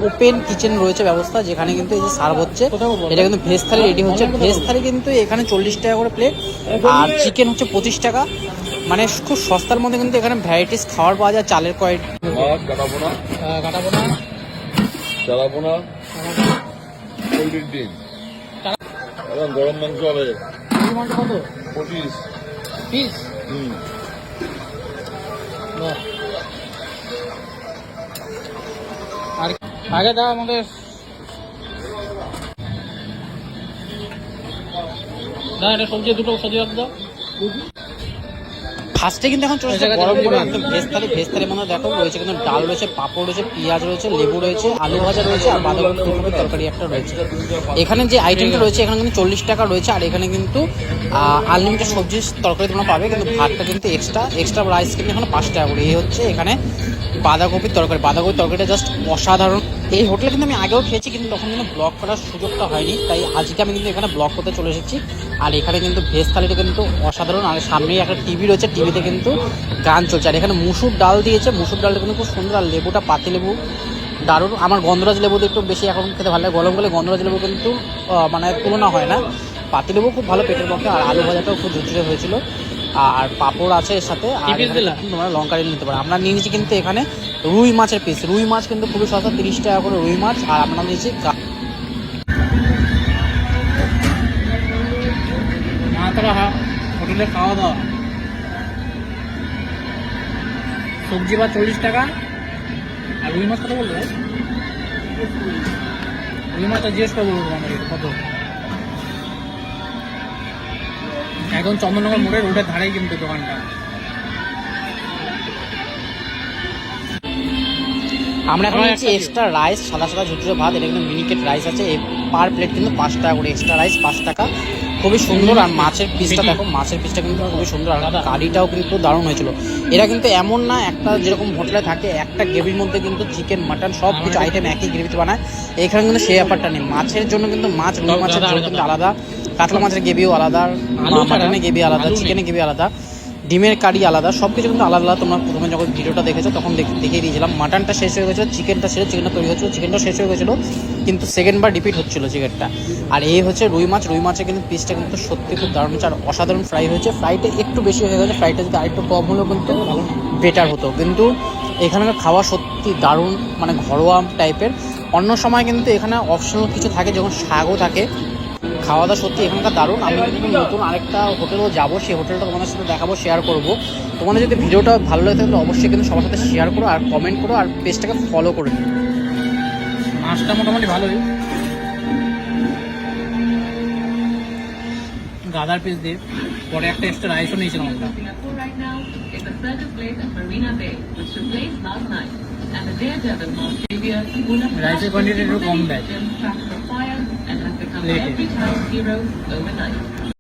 Open kitchen রয়েছে ব্যবস্থা, যেখানে কিন্তু এই যে সার্ভ হচ্ছে, এটা কিন্তু ভেজ থালি রেডি হচ্ছে। ভেজ থালি কিন্তু এখানে 40 টাকা করে প্লেট, আর চিকেন হচ্ছে 25 টাকা। মানে খুব সস্তার মধ্যে কিন্তু এখানে ভ্যারাইটিস খাবার পাওয়া যায়। চালের কোয়ালিটি কাটাবো না চালাবো না, পোলট্রির ডিম এবং গরম মাংস হবে কত 25 পিস? আর আগে দাও আমাদের না, এটা সবজি দুটো সবজি দাও। ফার্স্টে কিন্তু এখন চলেছে গরম করে একদম ভেজ থালি। ভেজ থালির মধ্যে দেখো রয়েছে কিন্তু ডাল রয়েছে, পাঁপড় রয়েছে, পেঁয়াজ রয়েছে, লেবু রয়েছে, আলু ভাজা রয়েছে, আর বাঁধাকপি ফুলকপির তরকারি একটা রয়েছে। এখানে যে আইটেমটা রয়েছে এখানে কিন্তু 40 টাকা রয়েছে, আর এখানে কিন্তু আনলিমিটেড সবজির তরকারি তোমরা পাবে, কিন্তু ভাতটা কিন্তু এক্সট্রা রাইস কিন্তু এখানে 5 টাকা করে। এই হচ্ছে এখানে বাঁধাকপির তরকারি। বাঁধাকপির তরকারিটা জাস্ট অসাধারণ। এই হোটেলে কিন্তু আমি আগেও খেয়েছি, কিন্তু তখন কিন্তু ব্লগ করার সুযোগটা হয়নি, তাই আজকে আমি কিন্তু এখানে ব্লগ করতে চলে এসেছি। আর এখানে কিন্তু ভেজ থালিটা কিন্তু অসাধারণ। আর সামনেই একটা টিভি রয়েছে, টিভিতে কিন্তু গান চলছে। আর এখানে মুসুর ডাল দিয়েছে, মুসুর ডালটা কিন্তু খুব সুন্দর। আর লেবুটা পাতি লেবু দারুণ। আমার গন্ধরাজ লেবুতে একটু বেশি এখন খেতে ভালো লাগে। গরমকালে গন্ধরাজ লেবু কিন্তু মানে তুলনা হয় না। পাতি লেবু খুব ভালো পেটের পক্ষে। আর আলু ভাজাটাও খুব ঝুরঝুরে হয়েছিল, আর পাঁপড় আছে এর সাথে, আর তোমরা লঙ্কা দিয়ে নিতে পারো। আমরা নিয়ে নিয়েছি কিন্তু এখানে রুই মাছের পিস। রুই মাছ কিন্তু খুবই সস্তা, 30 টাকা করে রুই মাছ। আর আমরা নিয়েছি হোটেলে খাওয়া দাওয়া, সবজি বা 40 টাকা, আর রুই মাছ কত বললো? রুই মাছটা জিজ্ঞেস করবো আমাদের কত। এখন চন্দননগর মোড়ের রোডের ধারেই কিন্তু দোকানটা। আমরা এখন নিচ্ছি এক্সট্রা রাইস, সাদা সাদা ঝুরঝুরে ভাত। এটা কিন্তু মিনিকেট রাইস আছে, পার প্লেট কিন্তু 5 টাকা করে। এক্সট্রা রাইস 5 টাকা, খুবই সুন্দর। আর মাছের পিসটা দেখো, মাছের পিসটা কিন্তু খুবই সুন্দর। আর কারিটাও কিন্তু দারুণ হয়েছিল। এরা কিন্তু এমন না একটা যেরকম হোটেলে থাকে একটা গ্রেভির মধ্যে কিন্তু চিকেন মাটন সব কিছু আইটেম একই গ্রেভিতে বানায়, এখানে কিন্তু সেই ব্যাপারটা নেই। মাছের জন্য কিন্তু মাছ, রুই মাছের জন্য কিন্তু আলাদা, কাতলা মাছের গ্রেভিও আলাদা, মাটনের গ্রেভি আলাদা, চিকেনের গ্রেভি আলাদা, ডিমের কারি আলাদা, সব কিছু কিন্তু আলাদা আলাদা। তোমরা প্রথমে যখন ভিডিওটা দেখেছো তখন দেখিয়ে দিয়েছিলাম। মাটনটা শেষ হয়ে গেছিলো, চিকেনটা শেষ, চিকেনটা তৈরি হচ্ছিলো, চিকেনটা শেষ হয়ে গেছিলো, কিন্তু সেকেন্ডবার রিপিট হচ্ছিলো চিকেনটা। আর এই হচ্ছে রুই মাছ। রুই মাছের কিন্তু পিসটা কিন্তু সত্যি খুব দারুণ হচ্ছে, আর অসাধারণ ফ্রাই হয়েছে। ফ্রাইটা একটু বেশি হয়ে গেছে, ফ্রাইটা যদি আরেকটু কম হলেও কিন্তু বেটার হতো। কিন্তু এখানকার খাওয়া সত্যি দারুণ, মানে ঘরোয়া টাইপের। অন্য সময় কিন্তু এখানে অপশনাল কিছু থাকে, যখন শাকও থাকে। খাওয়া দাওয়া সত্যি এখানকার দারুণ। আমি কিন্তু নতুন আরেকটা হোটেলেও যাবো, সেই হোটেলটা তোমাদের সাথে দেখাবো, শেয়ার করবো। তোমাদের যদি ভিডিওটা ভালো লাগে তাহলে অবশ্যই কিন্তু সবার সাথে শেয়ার করো, আর কমেন্ট করো, আর পেজটাকে ফলো করে দিও। মাছটা মোটামুটি ভালোই, গাদার পিস দিয়ে। পরে একটা এক্সট্রা রাইসও নিয়েছিলাম আমরা। রাইসের কোয়ান্টিটি একটু কম দেয় প্লেটে।